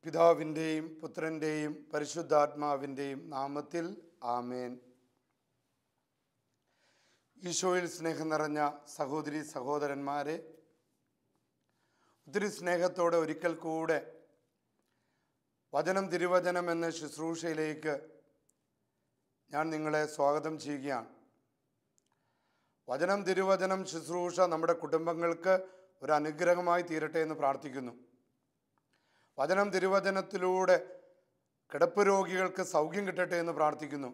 പിതാവിൻ്റെയും പുത്രൻ്റെയും പരിശുദ്ധാത്മാവിൻ്റെയും നാമത്തിൽ ആമേൻ. ഈശോയിൽ സ്നേഹം നിറഞ്ഞ സഹോദരി സഹോദരന്മാരെ, ഒത്തിരി സ്നേഹത്തോടെ ഒരിക്കൽ കൂടെ വചനം തിരുവചനം എന്ന ശുശ്രൂഷയിലേക്ക് ഞാൻ നിങ്ങളെ സ്വാഗതം ചെയ്യുകയാണ്. വചനം തിരുവചനം ശുശ്രൂഷ നമ്മുടെ കുടുംബങ്ങൾക്ക് ഒരു അനുഗ്രഹമായി തീരട്ടെ എന്ന് പ്രാർത്ഥിക്കുന്നു. വചനം തിരുവചനത്തിലൂടെ കിടപ്പ് രോഗികൾക്ക് സൗഖ്യം കിട്ടട്ടെ എന്ന് പ്രാർത്ഥിക്കുന്നു.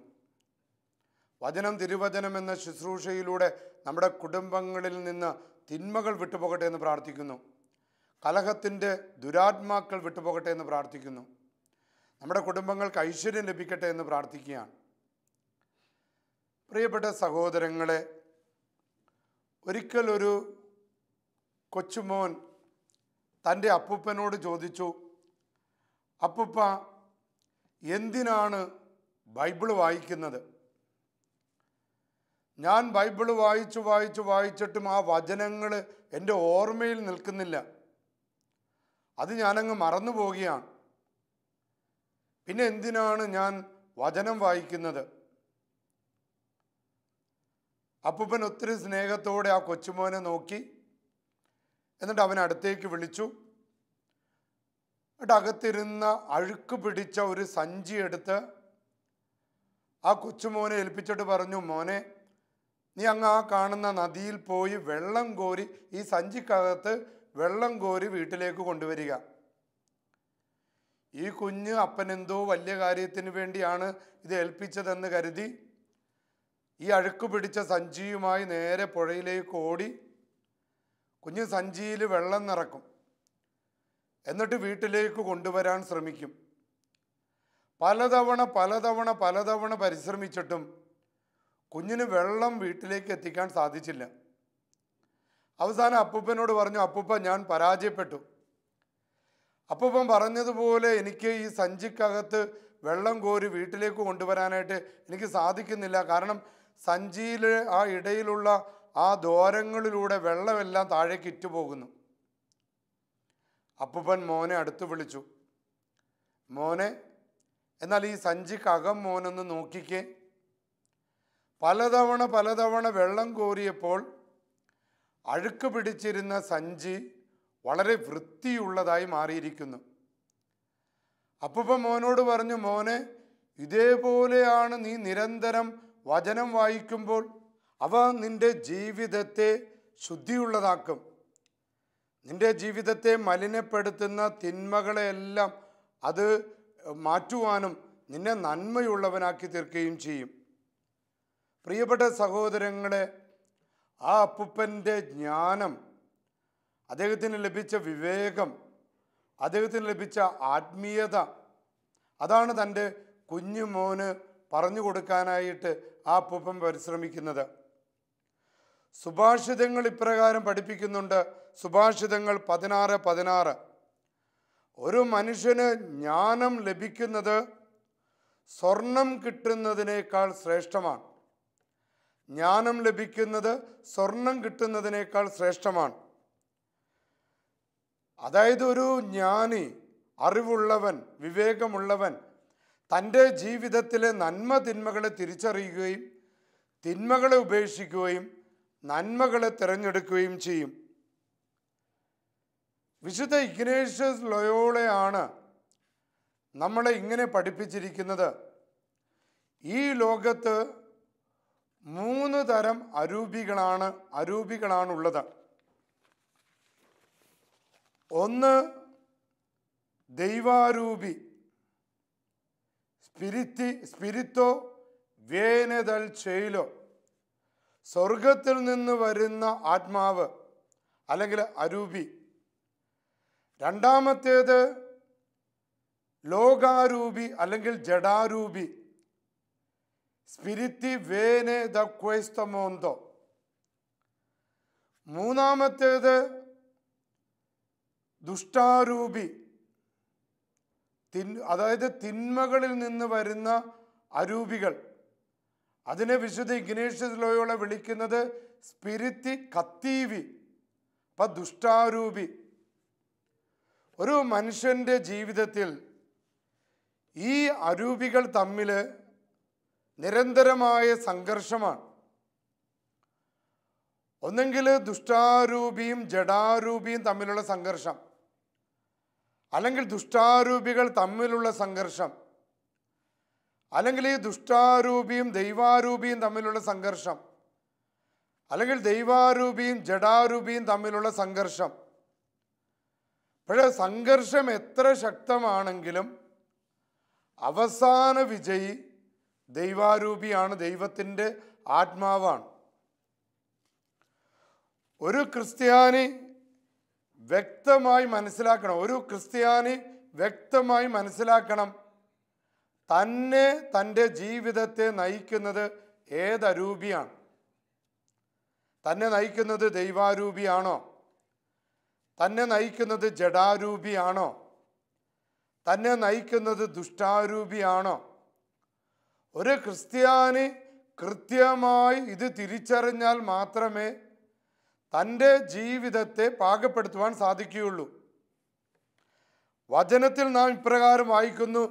വചനം തിരുവചനം എന്ന ശുശ്രൂഷയിലൂടെ നമ്മുടെ കുടുംബങ്ങളിൽ നിന്ന് തിന്മകൾ വിട്ടുപോകട്ടെ എന്ന് പ്രാർത്ഥിക്കുന്നു. കലഹത്തിൻ്റെ ദുരാത്മാക്കൾ വിട്ടുപോകട്ടെ എന്ന് പ്രാർത്ഥിക്കുന്നു. നമ്മുടെ കുടുംബങ്ങൾക്ക് ഐശ്വര്യം ലഭിക്കട്ടെ എന്ന് പ്രാർത്ഥിക്കുകയാണ്. പ്രിയപ്പെട്ട സഹോദരങ്ങളെ, ഒരിക്കൽ ഒരു കൊച്ചുമോൻ തൻ്റെ അപ്പൂപ്പനോട് ചോദിച്ചു, അപ്പൂപ്പ, എന്തിനാണ് ബൈബിള് വായിക്കുന്നത്? ഞാൻ ബൈബിള് വായിച്ചിട്ടും ആ വചനങ്ങൾ എൻ്റെ ഓർമ്മയിൽ നിൽക്കുന്നില്ല. അത് ഞാനങ്ങ് മറന്നു പോവുകയാണ്. പിന്നെ എന്തിനാണ് ഞാൻ വചനം വായിക്കുന്നത്? അപ്പൂപ്പൻ ഒത്തിരി സ്നേഹത്തോടെ ആ കൊച്ചുമോനെ നോക്കി. എന്നിട്ട് അവൻ അടുത്തേക്ക് വിളിച്ചു. എന്നിട്ട് അകത്തിരുന്ന അഴുക്ക് പിടിച്ച ഒരു സഞ്ചി എടുത്ത് ആ കൊച്ചുമോനെ ഏൽപ്പിച്ചിട്ട് പറഞ്ഞു, മോനെ, നീ അങ്ങ് ആ കാണുന്ന നദിയിൽ പോയി വെള്ളം കോരി, ഈ സഞ്ചിക്കകത്ത് വെള്ളം കോരി വീട്ടിലേക്ക് കൊണ്ടുവരിക. ഈ കുഞ്ഞ് അപ്പനെന്തോ വലിയ കാര്യത്തിന് വേണ്ടിയാണ് ഇത് ഏൽപ്പിച്ചതെന്ന് കരുതി ഈ അഴുക്ക് പിടിച്ച സഞ്ചിയുമായി നേരെ പുഴയിലേക്ക് ഓടി കുഞ്ഞ് സഞ്ചിയിൽ വെള്ളം നിറക്കും. എന്നിട്ട് വീട്ടിലേക്ക് കൊണ്ടുവരാൻ ശ്രമിക്കും. പലതവണ പരിശ്രമിച്ചിട്ടും കുഞ്ഞിന് വെള്ളം വീട്ടിലേക്ക് എത്തിക്കാൻ സാധിച്ചില്ല. അവസാനം അപ്പൂപ്പനോട് പറഞ്ഞു, അപ്പൂപ്പ, ഞാൻ പരാജയപ്പെട്ടു. അപ്പൂപ്പൻ പറഞ്ഞതുപോലെ എനിക്ക് ഈ സഞ്ചിക്കകത്ത് വെള്ളം കോരി വീട്ടിലേക്ക് കൊണ്ടുവരാനായിട്ട് എനിക്ക് സാധിക്കുന്നില്ല. കാരണം സഞ്ചിയിൽ ആ ഇടയിലുള്ള ആ ദ്വാരങ്ങളിലൂടെ വെള്ളമെല്ലാം താഴേക്ക് ഇറ്റുപോകുന്നു. അപ്പൂപ്പൻ മോനെ അടുത്ത് വിളിച്ചു. മോനെ, എന്നാൽ ഈ സഞ്ചിക്കകം മോനൊന്ന് നോക്കിക്കേ. പലതവണ വെള്ളം കോരിയപ്പോൾ അഴുക്ക് പിടിച്ചിരുന്ന സഞ്ചി വളരെ വൃത്തിയുള്ളതായി മാറിയിരിക്കുന്നു. അപ്പൂപ്പൻ മോനോട് പറഞ്ഞു, മോനെ, ഇതേപോലെയാണ് നീ നിരന്തരം വചനം വായിക്കുമ്പോൾ അവ നിന്റെ ജീവിതത്തെ ശുദ്ധിയുള്ളതാക്കും. നിന്റെ ജീവിതത്തെ മലിനപ്പെടുത്തുന്ന തിന്മകളെയെല്ലാം അത് മാറ്റുവാനും നിന്നെ നന്മയുള്ളവനാക്കി തീർക്കുകയും ചെയ്യും. പ്രിയപ്പെട്ട സഹോദരങ്ങളെ, ആ അപ്പൂപ്പൻ്റെ ജ്ഞാനം, അദ്ദേഹത്തിന് ലഭിച്ച വിവേകം, അദ്ദേഹത്തിന് ലഭിച്ച ആത്മീയത, അതാണ് തൻ്റെ കുഞ്ഞുമോന് പറഞ്ഞു കൊടുക്കാനായിട്ട് ആ അപ്പൂപ്പൻ പരിശ്രമിക്കുന്നത്. സുഭാഷിതങ്ങൾ ഇപ്രകാരം പഠിപ്പിക്കുന്നുണ്ട്. സുഭാഷിതങ്ങൾ 16:16, ഒരു മനുഷ്യന് ജ്ഞാനം ലഭിക്കുന്നത് സ്വർണം കിട്ടുന്നതിനേക്കാൾ ശ്രേഷ്ഠമാണ്. ജ്ഞാനം ലഭിക്കുന്നത് സ്വർണം കിട്ടുന്നതിനേക്കാൾ ശ്രേഷ്ഠമാണ്. അതായത് ഒരു ജ്ഞാനി, അറിവുള്ളവൻ, വിവേകമുള്ളവൻ തൻ്റെ ജീവിതത്തിലെ നന്മ തിന്മകളെ തിരിച്ചറിയുകയും തിന്മകളെ ഉപേക്ഷിക്കുകയും നന്മകളെ തിരഞ്ഞെടുക്കുകയും ചെയ്യും. വിശുദ്ധ ഇഗ്നേഷ്യസ് ലൊയോളയാണ് നമ്മളെ ഇങ്ങനെ പഠിപ്പിച്ചിരിക്കുന്നത്. ഈ ലോകത്ത് 3 തരം അരൂപികളാണുള്ളത്. ഒന്ന് ദൈവാരൂപി, സ്പിരിത്തോ വേനതൽ ചെയ്ലോ, സ്വർഗത്തിൽ നിന്ന് വരുന്ന ആത്മാവ് അല്ലെങ്കിൽ അരൂപി. രണ്ടാമത്തേത് ലോകാരൂപി അല്ലെങ്കിൽ ജഡാരൂപി, സ്പിരിത്തി വേനെ ദ ക്വസ്തമോന്തോ. മൂന്നാമത്തേത് ദുഷ്ടാരൂപി, അതായത് തിന്മകളിൽ നിന്ന് വരുന്ന അരൂപികൾ. അതിനെ വിശുദ്ധ ഇഗ്നേഷ്യസ് ലോയോള വിളിക്കുന്നത് സ്പിരിത്തി കത്തീവി, അപ്പം ദുഷ്ടാരൂപി. ഒരു മനുഷ്യൻ്റെ ജീവിതത്തിൽ ഈ അരൂപികൾ തമ്മിൽ നിരന്തരമായ സംഘർഷമാണ്. ഒന്നെങ്കിൽ ദുഷ്ടാരൂപിയും ജഡാരൂപിയും തമ്മിലുള്ള സംഘർഷം, അല്ലെങ്കിൽ ദുഷ്ടാരൂപികൾ തമ്മിലുള്ള സംഘർഷം, അല്ലെങ്കിൽ ഈ ദുഷ്ടാരൂപിയും ദൈവാരൂപിയും തമ്മിലുള്ള സംഘർഷം, അല്ലെങ്കിൽ ദൈവാരൂപിയും ജഡാരൂപിയും തമ്മിലുള്ള സംഘർഷം. പക്ഷേ സംഘർഷം എത്ര ശക്തമാണെങ്കിലും അവസാന വിജയി ദൈവാരൂപിയാണ്, ദൈവത്തിൻ്റെ ആത്മാവാണ്. ഒരു ക്രിസ്ത്യാനി വ്യക്തമായി മനസ്സിലാക്കണം, തന്നെ തൻ്റെ ജീവിതത്തെ നയിക്കുന്നത് ഏതരൂപിയാണ്? തന്നെ നയിക്കുന്നത് ദൈവാരൂപിയാണോ? തന്നെ നയിക്കുന്നത് ജഡാരൂപിയാണോ? തന്നെ നയിക്കുന്നത് ദുഷ്ടാരൂപിയാണോ? ഒരു ക്രിസ്ത്യാനി കൃത്യമായി ഇത് തിരിച്ചറിഞ്ഞാൽ മാത്രമേ തൻ്റെ ജീവിതത്തെ പാകപ്പെടുത്തുവാൻ സാധിക്കുകയുള്ളൂ. വചനത്തിൽ നാം ഇപ്രകാരം വായിക്കുന്നു,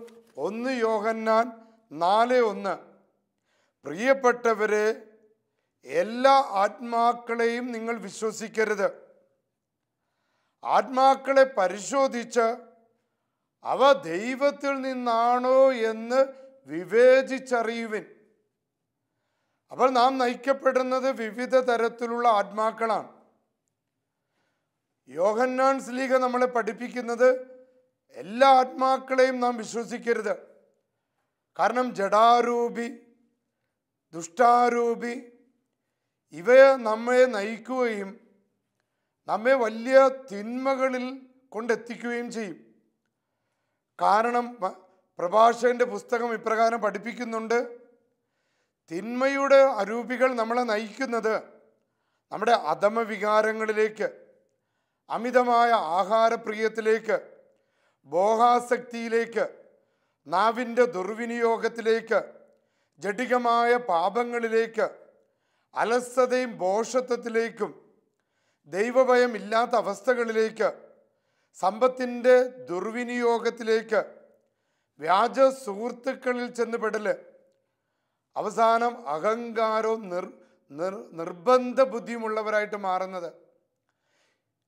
1 യോഹന്നാൻ 4:1, പ്രിയപ്പെട്ടവരെ, എല്ലാ ആത്മാക്കളെയും നിങ്ങൾ വിശ്വസിക്കരുത്. ആത്മാക്കളെ പരിശോധിച്ച് അവ ദൈവത്തിൽ നിന്നാണോ എന്ന് വിവേചിച്ചറിയുവിൻ. അപ്പോൾ നാം നയിക്കപ്പെടുന്നത് വിവിധ തരത്തിലുള്ള ആത്മാക്കളാണ്. യോഹന്നാൻ ശ്ലീഹ നമ്മളെ പഠിപ്പിക്കുന്നത് എല്ലാ ആത്മാക്കളെയും നാം വിശ്വസിക്കരുത്. കാരണം ജഡാരൂപി, ദുഷ്ടാരൂപി ഇവയെ നമ്മെ നയിക്കുകയും നമ്മെ വലിയ തിന്മകളിൽ കൊണ്ടെത്തിക്കുകയും ചെയ്യും. കാരണം പ്രഭാഷകന്റെ പുസ്തകം ഇപ്രകാരം പഠിപ്പിക്കുന്നുണ്ട്, തിന്മയുടെ അരൂപികൾ നമ്മളെ നയിക്കുന്നത് നമ്മുടെ അധമവികാരങ്ങളിലേക്ക്, അമിതമായ ആഹാരപ്രിയത്തിലേക്ക്, ഭോഗാസക്തിയിലേക്ക്, നാവിൻ്റെ ദുർവിനിയോഗത്തിലേക്ക്, ജഡികമായ പാപങ്ങളിലേക്ക്, അലസതയും ഭോഷത്വത്തിലേക്കും, ദൈവഭയം ഇല്ലാത്ത അവസ്ഥകളിലേക്ക്, സമ്പത്തിൻ്റെ ദുർവിനിയോഗത്തിലേക്ക്, വ്യാജ സുഹൃത്തുക്കളിൽ ചെന്നുപെടല്, അവസാനം അഹങ്കാരവും നിർബന്ധ ബുദ്ധിയുമുള്ളവരായിട്ട് മാറുന്നത്.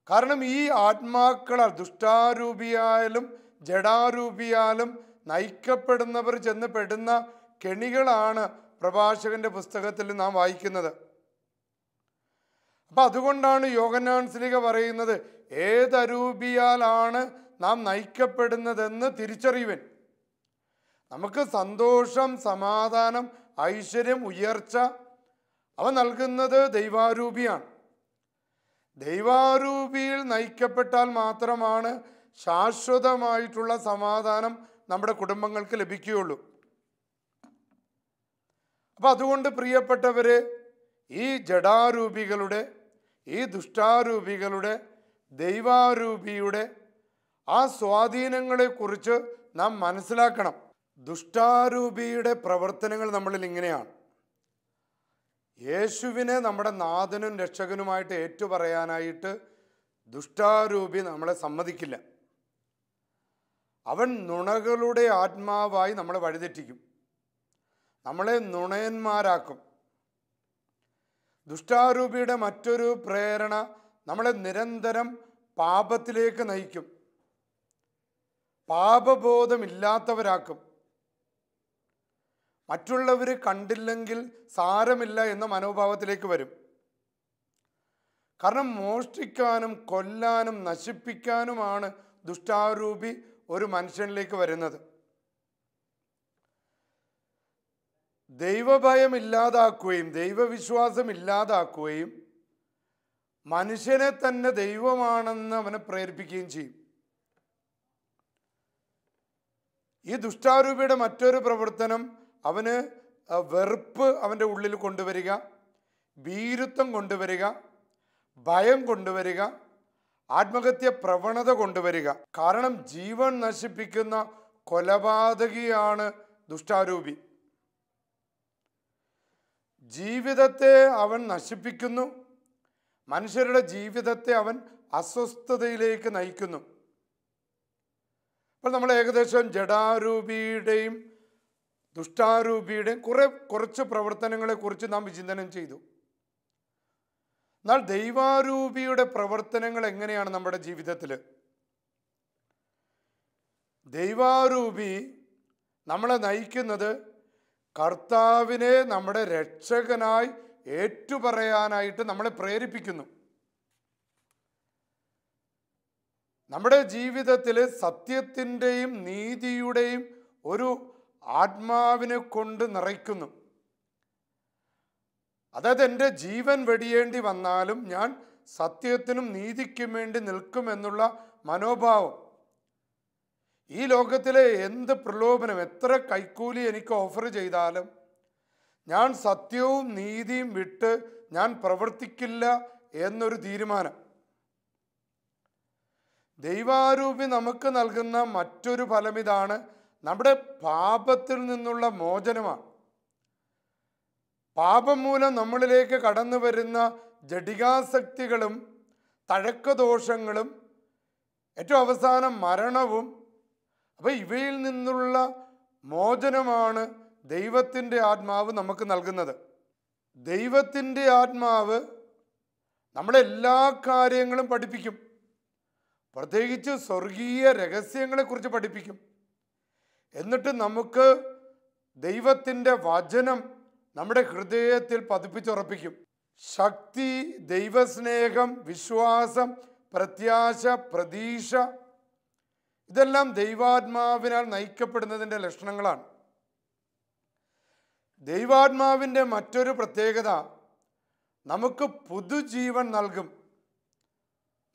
കാരണം ഈ ആത്മാക്കളാൽ, ദുഷ്ടാരൂപിയായാലും ജഡാരൂപിയാലും നയിക്കപ്പെടുന്നവർ ചെന്ന് പെടുന്ന കെണികളാണ് പ്രഭാഷകന്റെ പുസ്തകത്തിൽ നാം വായിക്കുന്നത്. അപ്പം അതുകൊണ്ടാണ് യോഹന്നാൻ ശ്ലീഹ പറയുന്നത്, ഏതരൂപിയാലാണ് നാം നയിക്കപ്പെടുന്നതെന്ന് തിരിച്ചറിയുവൻ. നമുക്ക് സന്തോഷം, സമാധാനം, ഐശ്വര്യം, ഉയർച്ച അവ നൽകുന്നത് ദൈവാരൂപിയാണ്. ദൈവാരൂപിയിൽ നയിക്കപ്പെട്ടാൽ മാത്രമാണ് ശാശ്വതമായിട്ടുള്ള സമാധാനം നമ്മുടെ കുടുംബങ്ങൾക്ക് ലഭിക്കുകയുള്ളൂ. അപ്പം അതുകൊണ്ട് പ്രിയപ്പെട്ടവരെ, ഈ ജഡാരൂപികളുടെ, ഈ ദുഷ്ടാരൂപികളുടെ, ദൈവാരൂപിയുടെ ആ സ്വാധീനങ്ങളെക്കുറിച്ച് നാം മനസ്സിലാക്കണം. ദുഷ്ടാരൂപിയുടെ പ്രവർത്തനങ്ങൾ നമ്മളിൽ ഇങ്ങനെയാണ്. യേശുവിനെ നമ്മുടെ നാഥനും രക്ഷകനുമായിട്ട് ഏറ്റുപറയാനായിട്ട് ദുഷ്ടാരൂപി നമ്മളെ സമ്മതിക്കില്ല. അവൻ നുണകളുടെ ആത്മാവായി നമ്മളെ വഴിതെറ്റിക്കും, നമ്മളെ നുണയന്മാരാക്കും. ദുഷ്ടാരൂപിയുടെ മറ്റൊരു പ്രേരണ നമ്മളെ നിരന്തരം പാപത്തിലേക്ക് നയിക്കും, പാപബോധമില്ലാത്തവരാക്കും. മറ്റുള്ളവർ കണ്ടില്ലെങ്കിൽ സാരമില്ല എന്ന മനോഭാവത്തിലേക്ക് വരും. കാരണം മോഷ്ടിക്കാനും കൊല്ലാനും നശിപ്പിക്കാനുമാണ് ദുഷ്ടാരൂപി ഒരു മനുഷ്യനിലേക്ക് വരുന്നത്. ദൈവഭയം ഇല്ലാതാക്കുകയും ദൈവവിശ്വാസം ഇല്ലാതാക്കുകയും മനുഷ്യനെ തന്നെ ദൈവമാണെന്ന് അവനെ പ്രേരിപ്പിക്കുകയും ചെയ്യും. ഈ ദുഷ്ടാരൂപിയുടെ മറ്റൊരു പ്രവർത്തനം അവന് വെറുപ്പ് അവൻ്റെ ഉള്ളിൽ കൊണ്ടുവരിക, ഭീരുത്വം കൊണ്ടുവരിക, ഭയം കൊണ്ടുവരിക, ആത്മഹത്യ പ്രവണത കൊണ്ടുവരിക. കാരണം ജീവൻ നശിപ്പിക്കുന്ന കൊലപാതകിയാണ് ദുഷ്ടാരൂപി. ജീവിതത്തെ അവൻ നശിപ്പിക്കുന്നു, മനുഷ്യരുടെ ജീവിതത്തെ അവൻ അസ്വസ്ഥതയിലേക്ക് നയിക്കുന്നു. അപ്പോൾ നമ്മൾ ഏകദേശം ജഡാരൂപിയുടെയും ദുഷ്ടാരൂപിയുടെയും കുറച്ച് പ്രവർത്തനങ്ങളെക്കുറിച്ച് നാം വിചിന്തനം ചെയ്തു. എന്നാൽ ദൈവാരൂപിയുടെ പ്രവർത്തനങ്ങൾ എങ്ങനെയാണ് നമ്മുടെ ജീവിതത്തിൽ? ദൈവാരൂപി നമ്മളെ നയിക്കുന്നത് കർത്താവിനെ നമ്മുടെ രക്ഷകനായി ഏറ്റുപറയാനായിട്ട് നമ്മളെ പ്രേരിപ്പിക്കുന്നു. നമ്മുടെ ജീവിതത്തിൽ സത്യത്തിൻ്റെയും നീതിയുടെയും ഒരു ആത്മാവിനെ കൊണ്ട് നിറയ്ക്കുന്നു. അതായത് എൻ്റെ ജീവൻ വെടിയേണ്ടി വന്നാലും ഞാൻ സത്യത്തിനും നീതിക്കും വേണ്ടി നിൽക്കുമെന്നുള്ള മനോഭാവം. ഈ ലോകത്തിലെ എന്ത് പ്രലോഭനം, എത്ര കൈക്കൂലി എനിക്ക് ഓഫർ ചെയ്താലും ഞാൻ സത്യവും നീതിയും വിട്ട് ഞാൻ പ്രവർത്തിക്കില്ല എന്നൊരു തീരുമാനം. ദൈവാരൂപി നമുക്ക് നൽകുന്ന മറ്റൊരു ഫലം ഇതാണ്: നമ്മുടെ പാപത്തിൽ നിന്നുള്ള മോചനമാണ്. പാപം മൂലം നമ്മളിലേക്ക് കടന്നു വരുന്ന ജഡികാസക്തികളും തഴക്കദോഷങ്ങളും ഏറ്റവും അവസാനം മരണവും, അപ്പോൾ ഇവയിൽ നിന്നുള്ള മോചനമാണ് ദൈവത്തിൻ്റെ ആത്മാവ് നമുക്ക് നൽകുന്നത്. ദൈവത്തിൻ്റെ ആത്മാവ് നമ്മളെല്ലാ കാര്യങ്ങളും പഠിപ്പിക്കും. പ്രത്യേകിച്ച് സ്വർഗീയ രഹസ്യങ്ങളെക്കുറിച്ച് പഠിപ്പിക്കും. എന്നിട്ട് നമുക്ക് ദൈവത്തിൻ്റെ വചനം നമ്മുടെ ഹൃദയത്തിൽ പതിപ്പിച്ചുറപ്പിക്കും. ശക്തി, ദൈവസ്നേഹം, വിശ്വാസം, പ്രത്യാശ, പ്രതീക്ഷ, ഇതെല്ലാം ദൈവാത്മാവിനാൽ നയിക്കപ്പെടുന്നതിൻ്റെ ലക്ഷണങ്ങളാണ്. ദൈവാത്മാവിൻ്റെ മറ്റൊരു പ്രത്യേകത നമുക്ക് പുതുജീവൻ നൽകും.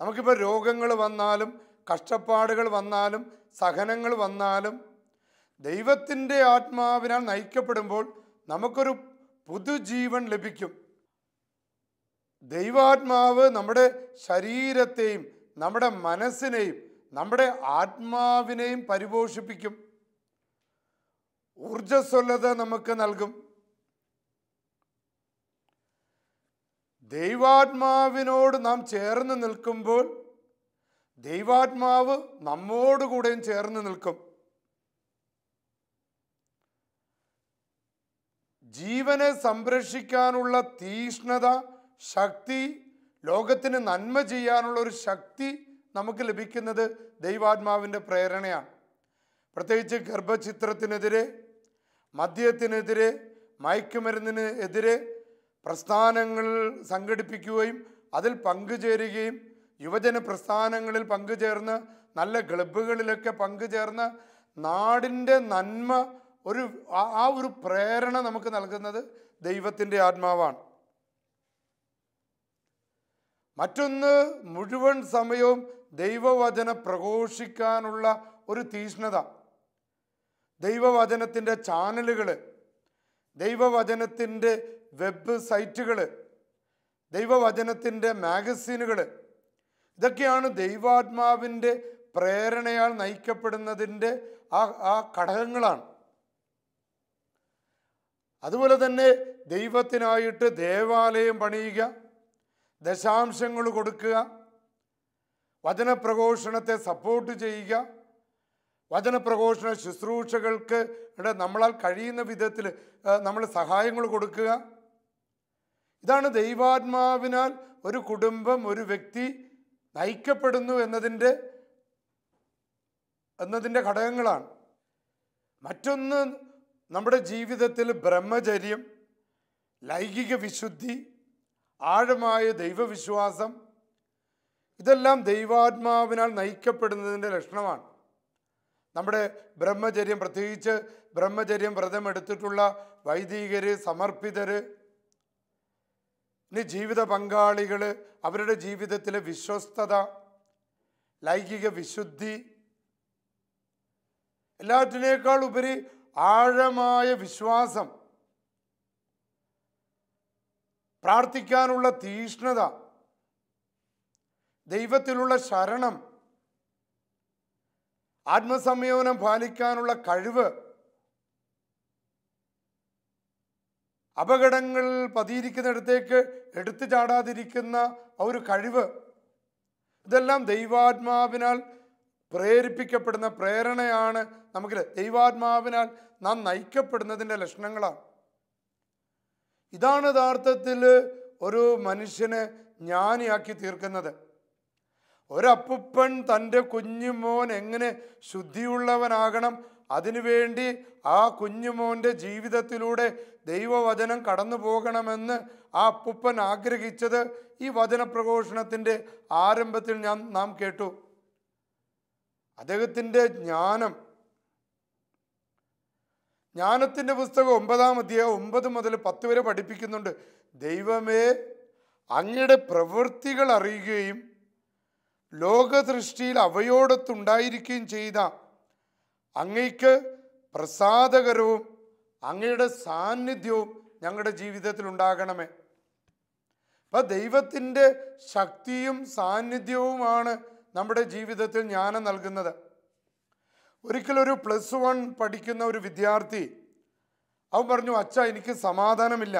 നമുക്കിപ്പോൾ രോഗങ്ങൾ വന്നാലും കഷ്ടപ്പാടുകൾ വന്നാലും സഹനങ്ങൾ വന്നാലും ദൈവത്തിൻ്റെ ആത്മാവിനാൽ നയിക്കപ്പെടുമ്പോൾ നമുക്കൊരു പുതുജീവൻ ലഭിക്കും. ദൈവാത്മാവ് നമ്മുടെ ശരീരത്തെയും നമ്മുടെ മനസ്സിനെയും നമ്മുടെ ആത്മാവിനെയും പരിപോഷിപ്പിക്കും. ഊർജ്ജസ്വലത നമുക്ക് നൽകും. ദൈവാത്മാവിനോട് നാം ചേർന്ന് നിൽക്കുമ്പോൾ ദൈവാത്മാവ് നമ്മോടുകൂടെയും ചേർന്ന് നിൽക്കും. ജീവനെ സംരക്ഷിക്കാനുള്ള തീഷ്ണത, ശക്തി, ലോകത്തിന് നന്മ ചെയ്യാനുള്ള ഒരു ശക്തി നമുക്ക് ലഭിക്കുന്നത് ദൈവാത്മാവിൻ്റെ പ്രേരണയാണ്. പ്രത്യേകിച്ച് ഗർഭചിത്രത്തിനെതിരെ, മദ്യത്തിനെതിരെ, മയക്കുമരുന്നിന് എതിരെ പ്രസ്ഥാനങ്ങൾ സംഘടിപ്പിക്കുകയും അതിൽ പങ്കുചേരുകയും യുവജന പ്രസ്ഥാനങ്ങളിൽ പങ്കുചേർന്ന് നല്ല ക്ലബ്ബുകളിലൊക്കെ പങ്കുചേർന്ന് നാടിൻ്റെ നന്മ ആ ഒരു പ്രേരണ നമുക്ക് നൽകുന്നത് ദൈവത്തിൻ്റെ ആത്മാവാണ്. മറ്റൊന്ന്, മുഴുവൻ സമയവും ദൈവവചന പ്രഘോഷിക്കാനുള്ള ഒരു തീഷ്ണത. ദൈവവചനത്തിൻ്റെ ചാനലുകൾ, ദൈവവചനത്തിൻ്റെ വെബ് സൈറ്റുകൾ, ദൈവവചനത്തിൻ്റെ മാഗസീനുകൾ, ഇതൊക്കെയാണ് ദൈവാത്മാവിൻ്റെ പ്രേരണയാൽ നയിക്കപ്പെടുന്നതിൻ്റെ ആ ഘടകങ്ങളാണ്. അതുപോലെ തന്നെ ദൈവത്തിനായിട്ട് ദേവാലയം പണിയുക, ദശാംശങ്ങൾ കൊടുക്കുക, വചനപ്രഘോഷണത്തെ സപ്പോർട്ട് ചെയ്യുക, വചനപ്രഘോഷണ ശുശ്രൂഷകൾക്ക് നമ്മളാൽ കഴിയുന്ന വിധത്തിൽ നമ്മൾ സഹായങ്ങൾ കൊടുക്കുക. ഇതാണ് ദൈവാത്മാവിനാൽ ഒരു കുടുംബം, ഒരു വ്യക്തി നയിക്കപ്പെടുന്നു എന്നതിൻ്റെ ഘടകങ്ങളാണ്. മറ്റൊന്ന്, നമ്മുടെ ജീവിതത്തിൽ ബ്രഹ്മചര്യം, ലൈംഗിക വിശുദ്ധി, ആഴമായ ദൈവവിശ്വാസം, ഇതെല്ലാം ദൈവാത്മാവിനാൽ നയിക്കപ്പെടുന്നതിൻ്റെ ലക്ഷണമാണ്. നമ്മുടെ ബ്രഹ്മചര്യം, പ്രത്യേകിച്ച് ബ്രഹ്മചര്യം വ്രതമെടുത്തിട്ടുള്ള വൈദികർ, സമർപ്പിതർ, ഇനി ജീവിത പങ്കാളികൾ, അവരുടെ ജീവിതത്തിലെ വിശ്വസ്തത, ലൈംഗിക വിശുദ്ധി, എല്ലാറ്റിനേക്കാൾ ഉപരി ആഴമായ വിശ്വാസം, പ്രാർത്ഥിക്കാനുള്ള തീഷ്ണത, ദൈവത്തിലുള്ള ശരണം, ആത്മസംയമനം പാലിക്കാനുള്ള കഴിവ്, അപകടങ്ങൾ പതിയിരിക്കുന്നിടത്തേക്ക് എടുത്തു ചാടാതിരിക്കുന്ന ഒരു കഴിവ്, ഇതെല്ലാം ദൈവാത്മാവിനാൽ പ്രേരിപ്പിക്കപ്പെടുന്ന പ്രേരണയാണ് നമുക്ക് ദൈവാത്മാവിനാൽ നാം നയിക്കപ്പെടുന്നതിൻ്റെ ലക്ഷണങ്ങളാണ്. ഇതാണ് യഥാർത്ഥത്തിൽ ഒരു മനുഷ്യനെ ജ്ഞാനിയാക്കി തീർക്കുന്നത്. ഒരപ്പൂപ്പൻ തൻ്റെ കുഞ്ഞുമോൻ എങ്ങനെ ശുദ്ധിയുള്ളവനാകണം, അതിനുവേണ്ടി ആ കുഞ്ഞുമോൻ്റെ ജീവിതത്തിലൂടെ ദൈവവചനം കടന്നു പോകണമെന്ന് ആ അപ്പൂപ്പൻ ആഗ്രഹിച്ചത് ഈ വചനപ്രഘോഷണത്തിൻ്റെ ആരംഭത്തിൽ നാം കേട്ടു. അദ്ദേഹത്തിൻ്റെ ജ്ഞാനത്തിൻ്റെ പുസ്തകം 9-ാം അധ്യായം 9 മുതൽ 10 വരെ പഠിപ്പിക്കുന്നുണ്ട്. ദൈവമേ, അങ്ങയുടെ പ്രവൃത്തികൾ അറിയുകയും ലോകദൃഷ്ടിയിൽ അവയോടൊത്തുണ്ടായിരിക്കുകയും ചെയ്ത അങ്ങയ്ക്ക് പ്രസാദകരവും അങ്ങയുടെ സാന്നിധ്യവും ഞങ്ങളുടെ ജീവിതത്തിൽ ഉണ്ടാകണമേ. അപ്പം ദൈവത്തിൻ്റെ ശക്തിയും സാന്നിധ്യവുമാണ് നമ്മുടെ ജീവിതത്തിൽ ജ്ഞാനം നൽകുന്നത്. ഒരിക്കലൊരു +1 പഠിക്കുന്ന ഒരു വിദ്യാർത്ഥി അവൻ പറഞ്ഞു, അച്ഛാ, എനിക്ക് സമാധാനമില്ല,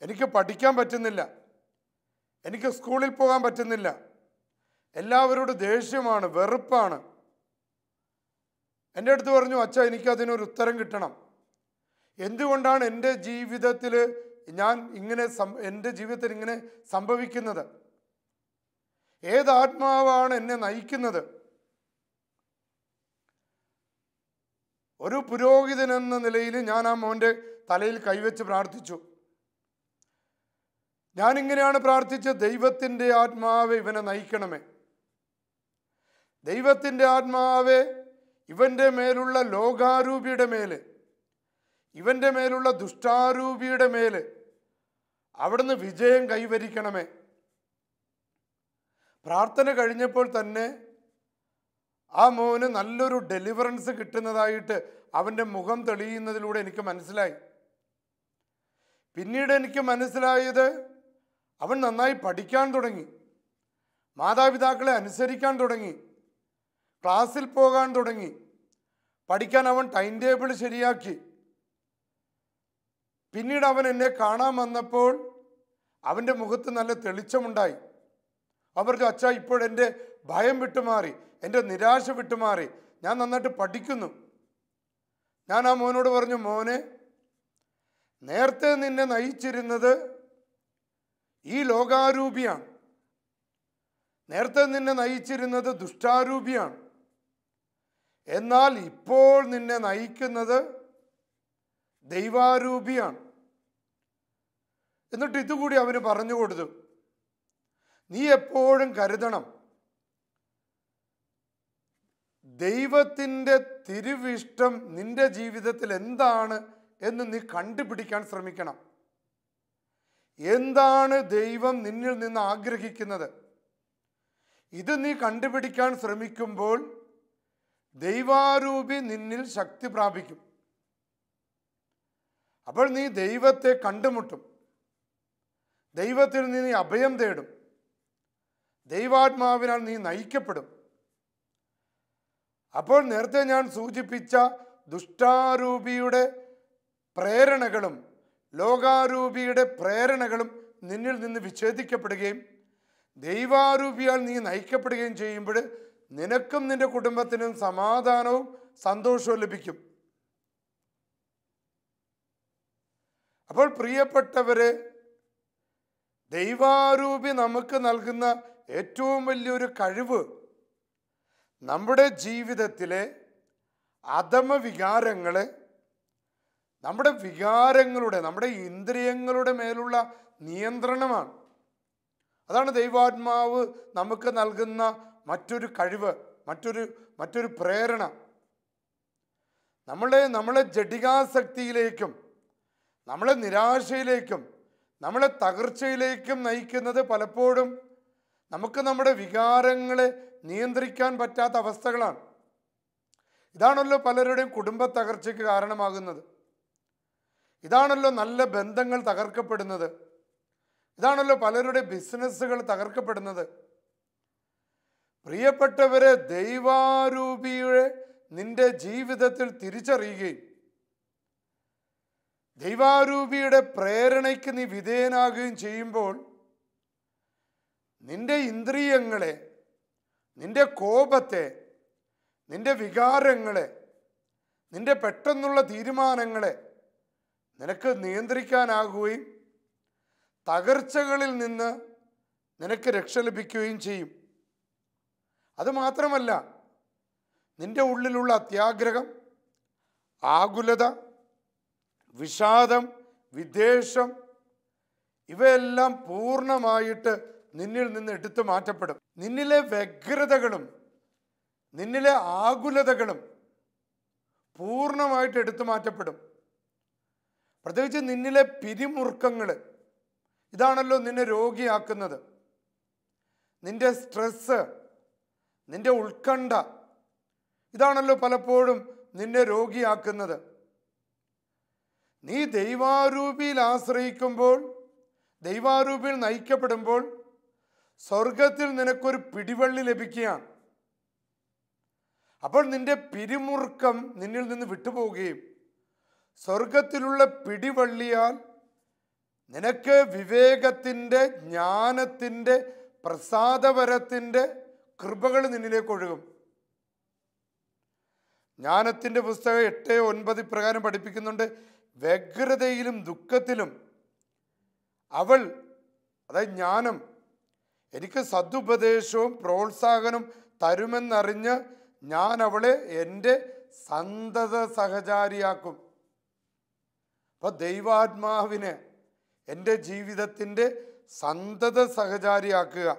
എനിക്ക് പഠിക്കാൻ പറ്റുന്നില്ല, എനിക്ക് സ്കൂളിൽ പോകാൻ പറ്റുന്നില്ല, എല്ലാവരോടും ദേഷ്യമാണ്, വെറുപ്പാണ്. എൻ്റെ അടുത്ത് പറഞ്ഞു, അച്ഛാ, എനിക്കതിനൊരു ഉത്തരം കിട്ടണം. എന്തുകൊണ്ടാണ് എൻ്റെ ജീവിതത്തിൽ എൻ്റെ ജീവിതത്തിൽ ഇങ്ങനെ സംഭവിക്കുന്നത്? ഏതാത്മാവാണ് എന്നെ നയിക്കുന്നത്? ഒരു പുരോഹിതൻ എന്ന നിലയിൽ ഞാൻ ആ മോൻ്റെ തലയിൽ കൈവച്ച് പ്രാർത്ഥിച്ചു. ഞാനിങ്ങനെയാണ് പ്രാർത്ഥിച്ചത്, ദൈവത്തിൻ്റെ ആത്മാവെ ഇവനെ നയിക്കണമേ. ദൈവത്തിൻ്റെ ആത്മാവെ ഇവൻ്റെ മേലുള്ള ലോകാരൂപിയുടെ മേൽ, ഇവൻ്റെ മേലുള്ള ദുഷ്ടാരൂപിയുടെ മേൽ അവിടുന്ന് വിജയം കൈവരിക്കണമേ. പ്രാർത്ഥന കഴിഞ്ഞപ്പോൾ തന്നെ ആ മോന് നല്ലൊരു ഡെലിവറൻസ് കിട്ടുന്നതായിട്ട് അവൻ്റെ മുഖം തെളിയുന്നതിലൂടെ എനിക്ക് മനസ്സിലായി. പിന്നീട് എനിക്ക് മനസ്സിലായത്, അവൻ നന്നായി പഠിക്കാൻ തുടങ്ങി, മാതാപിതാക്കളെ അനുസരിക്കാൻ തുടങ്ങി, ക്ലാസ്സിൽ പോകാൻ തുടങ്ങി, പഠിക്കാൻ അവൻ ടൈം ടേബിൾ ശരിയാക്കി. പിന്നീട് അവൻ എന്നെ കാണാൻ വന്നപ്പോൾ അവൻ്റെ മുഖത്ത് നല്ല തെളിച്ചമുണ്ടായി. അവൻ പറഞ്ഞു, അച്ഛാ, ഇപ്പോഴെൻ്റെ ഭയം വിട്ടുമാറി, എൻ്റെ നിരാശ വിട്ടുമാറി, ഞാൻ നന്നായിട്ട് പഠിക്കുന്നു. ഞാൻ ആ മോനോട് പറഞ്ഞു, മോനെ, നേരത്തെ നിന്നെ നയിച്ചിരുന്നത് ഈ ലോകാരൂപിയാണ്, നേരത്തെ നിന്നെ നയിച്ചിരുന്നത് ദുഷ്ടാരൂപിയാണ്, എന്നാൽ ഇപ്പോൾ നിന്നെ നയിക്കുന്നത് ദൈവാരൂപിയാണ്. എന്നിട്ട് ഇതുകൂടി അവന് പറഞ്ഞു കൊടുത്തു, നീ എപ്പോഴും കരുതണം, ദൈവത്തിൻ്റെ തിരുവിഷ്ടം നിന്റെ ജീവിതത്തിൽ എന്താണ് എന്ന് നീ കണ്ടുപിടിക്കാൻ ശ്രമിക്കണം. എന്താണ് ദൈവം നിന്നിൽ നിന്ന് ആഗ്രഹിക്കുന്നത്? ഇത് നീ കണ്ടുപിടിക്കാൻ ശ്രമിക്കുമ്പോൾ ദൈവാരൂപി നിന്നിൽ ശക്തി പ്രാപിക്കും. അപ്പോൾ നീ ദൈവത്തെ കണ്ടുമുട്ടും, ദൈവത്തിൽ നീ അഭയം തേടും, ദൈവാത്മാവിനാൽ നീ നയിക്കപ്പെടും. അപ്പോൾ നേരത്തെ ഞാൻ സൂചിപ്പിച്ച ദുഷ്ടാരൂപിയുടെ പ്രേരണകളും ലോകാരൂപിയുടെ പ്രേരണകളും നിന്നിൽ നിന്ന് വിച്ഛേദിക്കപ്പെടുകയും ദൈവാരൂപിയാൽ നീ നയിക്കപ്പെടുകയും ചെയ്യുമ്പോൾ നിനക്കും നിന്റെ കുടുംബത്തിനും സമാധാനവും സന്തോഷവും ലഭിക്കും. അപ്പോൾ പ്രിയപ്പെട്ടവരെ, ദൈവാരൂപി നമുക്ക് നൽകുന്ന ഏറ്റവും വലിയൊരു കഴിവ് നമ്മുടെ ജീവിതത്തിലെ അധമ വികാരങ്ങളെ, നമ്മുടെ ഇന്ദ്രിയങ്ങളുടെ മേലുള്ള നിയന്ത്രണമാണ്. അതാണ് ദൈവാത്മാവ് നമുക്ക് നൽകുന്ന മറ്റൊരു കഴിവ്, മറ്റൊരു പ്രേരണ. നമ്മളെ ജഡികാസക്തിയിലേക്കും നമ്മളെ നിരാശയിലേക്കും നമ്മളെ തകർച്ചയിലേക്കും നയിക്കുന്നത് പലപ്പോഴും നമുക്ക് നമ്മുടെ വികാരങ്ങളെ നിയന്ത്രിക്കാൻ പറ്റാത്ത അവസ്ഥകളാണ്. ഇതാണല്ലോ പലരുടെയും കുടുംബ തകർച്ചയ്ക്ക് കാരണമാകുന്നത്. ഇതാണല്ലോ നല്ല ബന്ധങ്ങൾ തകർക്കപ്പെടുന്നത്. ഇതാണല്ലോ പലരുടെ ബിസിനസ്സുകൾ തകർക്കപ്പെടുന്നത്. പ്രിയപ്പെട്ടവരെ, ദൈവാരൂപിയെ നിന്റെ ജീവിതത്തിൽ തിരിച്ചറിയുകയും ദൈവാരൂപിയുടെ പ്രേരണയ്ക്ക് നീ വിധേയനാകുകയും ചെയ്യുമ്പോൾ നിന്റെ ഇന്ദ്രിയങ്ങളെ, നിന്റെ കോപത്തെ, നിന്റെ വികാരങ്ങളെ, നിന്റെ പെട്ടെന്നുള്ള തീരുമാനങ്ങളെ നിനക്ക് നിയന്ത്രിക്കാനാകുകയും തകർച്ചകളിൽ നിന്ന് നിനക്ക് രക്ഷ ലഭിക്കുകയും ചെയ്യും. അതുമാത്രമല്ല, നിന്റെ ഉള്ളിലുള്ള അത്യാഗ്രഹം, ആകുലത, വിഷാദം, വിദ്വേഷം ഇവയെല്ലാം പൂർണ്ണമായിട്ട് നിന്നിൽ നിന്ന് എടുത്തു മാറ്റപ്പെടും. നിന്നിലെ വ്യഗ്രതകളും നിന്നിലെ ആകുലതകളും പൂർണ്ണമായിട്ട് എടുത്തു മാറ്റപ്പെടും. പ്രത്യേകിച്ച് നിന്നിലെ പിരിമുറുക്കങ്ങൾ, ഇതാണല്ലോ നിന്നെ രോഗിയാക്കുന്നത്. നിന്റെ സ്ട്രെസ്, നിന്റെ ഉത്കണ്ഠ, ഇതാണല്ലോ പലപ്പോഴും നിന്നെ രോഗിയാക്കുന്നത്. നീ ദൈവാരൂപിയിൽ ആശ്രയിക്കുമ്പോൾ, ദൈവാരൂപിയിൽ നയിക്കപ്പെടുമ്പോൾ സ്വർഗത്തിൽ നിനക്കൊരു പിടിവള്ളി ലഭിക്കുകയാണ്. അപ്പോൾ നിന്റെ പിരിമുറുക്കം നിന്നിൽ നിന്ന് വിട്ടുപോവുകയും സ്വർഗത്തിലുള്ള പിടിവള്ളിയാൽ നിനക്ക് വിവേകത്തിൻ്റെ, ജ്ഞാനത്തിൻ്റെ, പ്രസാദപരത്തിൻ്റെ കൃപകൾ നിന്നിലേക്ക് ഒഴുകും. ജ്ഞാനത്തിൻ്റെ പുസ്തകം 8:9 പ്രകാരം പഠിപ്പിക്കുന്നുണ്ട്, വ്യഗ്രതയിലും ദുഃഖത്തിലും അവൾ, അതായത് ജ്ഞാനം, എനിക്ക് സദുപദേശവും പ്രോത്സാഹനം തരുമെന്നറിഞ്ഞ് ഞാൻ അവളെ എൻ്റെ സന്തത സഹചാരിയാക്കും. അപ്പോൾ ദൈവാത്മാവിനെ എൻ്റെ ജീവിതത്തിൻ്റെ സന്തത സഹചാരിയാക്കുക.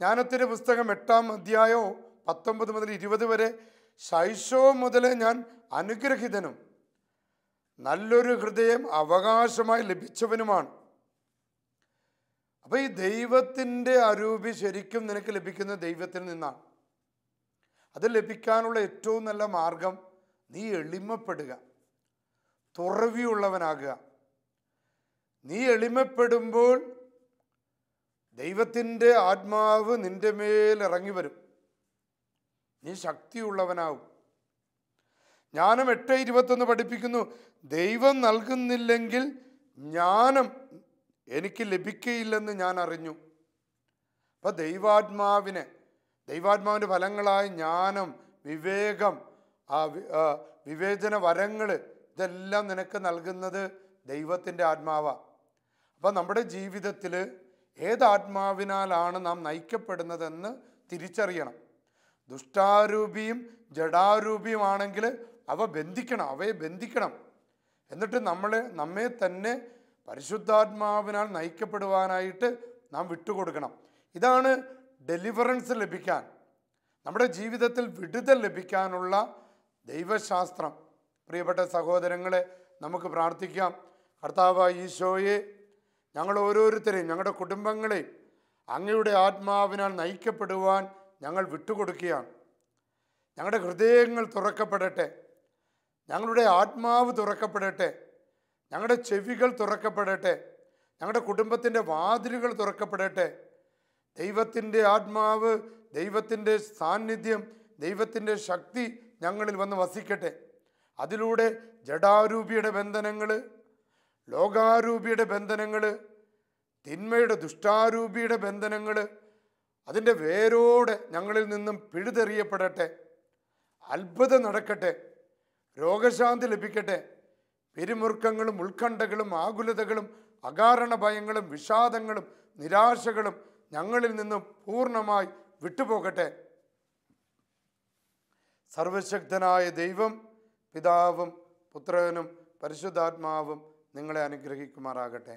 ജ്ഞാനത്തിൻ്റെ പുസ്തകം 8-ാം അധ്യായം 19 മുതൽ 20 വരെ, ശൈശവം മുതലേ ഞാൻ അനുഗ്രഹീതനും നല്ലൊരു ഹൃദയം അവകാശമായി ലഭിച്ചവനുമാണ്. അപ്പോൾ ഈ ദൈവത്തിൻ്റെ അരൂപി ശരിക്കും നിനക്ക് ലഭിക്കുന്ന ദൈവത്തിൽ നിന്നാണ്. അത് ലഭിക്കാനുള്ള ഏറ്റവും നല്ല മാർഗം നീ എളിമപ്പെടുക, തുറവിയുള്ളവനാകുക. നീ എളിമപ്പെടുമ്പോൾ ദൈവത്തിൻ്റെ ആത്മാവ് നിന്റെ മേൽ ഇറങ്ങി വരും, നീ ശക്തിയുള്ളവനാവും. ജ്ഞാനം 8:21 പഠിപ്പിക്കുന്നു, ദൈവം നൽകുന്നില്ലെങ്കിൽ ജ്ഞാനം എനിക്ക് ലഭിക്കയില്ലെന്ന് ഞാൻ അറിഞ്ഞു. അപ്പം ദൈവാത്മാവിൻ്റെ ഫലങ്ങളായ ജ്ഞാനം, വിവേകം, വിവേചന വരങ്ങൾ, ഇതെല്ലാം നിനക്ക് നൽകുന്നത് ദൈവത്തിൻ്റെ ആത്മാവാണ്. അപ്പം നമ്മുടെ ജീവിതത്തിൽ ഏത് ആത്മാവിനാലാണ് നാം നയിക്കപ്പെടുന്നതെന്ന് തിരിച്ചറിയണം. ദുഷ്ടാരൂപിയും ജഡാരൂപിയുമാണെങ്കിൽ അവയെ ബന്ധിക്കണം. എന്നിട്ട് നമ്മെ തന്നെ പരിശുദ്ധാത്മാവിനാൽ നയിക്കപ്പെടുവാനായിട്ട് നാം വിട്ടുകൊടുക്കണം. ഇതാണ് ഡെലിവറൻസ് ലഭിക്കാൻ, നമ്മുടെ ജീവിതത്തിൽ വിടുതൽ ലഭിക്കാനുള്ള ദൈവശാസ്ത്രം. പ്രിയപ്പെട്ട സഹോദരങ്ങളെ, നമുക്ക് പ്രാർത്ഥിക്കാം. കർത്താവായ ഈശോയെ, ഞങ്ങൾ ഓരോരുത്തരെയും, ഞങ്ങളുടെ കുടുംബങ്ങളെയും അങ്ങയുടെ ആത്മാവിനാൽ നയിക്കപ്പെടുവാൻ ഞങ്ങൾ വിട്ടുകൊടുക്കുകയാണ്. ഞങ്ങളുടെ ഹൃദയങ്ങൾ തുറക്കപ്പെടട്ടെ, ഞങ്ങളുടെ ആത്മാവ് തുറക്കപ്പെടട്ടെ, ഞങ്ങളുടെ ചെവികൾ തുറക്കപ്പെടട്ടെ, ഞങ്ങളുടെ കുടുംബത്തിൻ്റെ വാതിലുകൾ തുറക്കപ്പെടട്ടെ. ദൈവത്തിൻ്റെ ആത്മാവ്, ദൈവത്തിൻ്റെ സാന്നിധ്യം, ദൈവത്തിൻ്റെ ശക്തി ഞങ്ങളിൽ വന്ന് വസിക്കട്ടെ. അതിലൂടെ ജഡാരൂപിയുടെ ബന്ധനങ്ങൾ, ലോകാരൂപിയുടെ ബന്ധനങ്ങൾ, തിന്മയുടെ ദുഷ്ടാരൂപിയുടെ ബന്ധനങ്ങൾ, അതിൻ്റെ വേരോടെ ഞങ്ങളിൽ നിന്നും പിഴുതെറിയപ്പെടട്ടെ. അത്ഭുതം നടക്കട്ടെ, രോഗശാന്തി ലഭിക്കട്ടെ. പിരിമുറുക്കങ്ങളും ഉത്കണ്ഠകളും ആകുലതകളും അകാരണ ഭയങ്ങളും വിഷാദങ്ങളും നിരാശകളും ഞങ്ങളിൽ നിന്നും പൂർണ്ണമായി വിട്ടുപോകട്ടെ. സർവശക്തനായ ദൈവം, പിതാവും പുത്രനും പരിശുദ്ധാത്മാവും നിങ്ങളെ അനുഗ്രഹിക്കുമാറാകട്ടെ.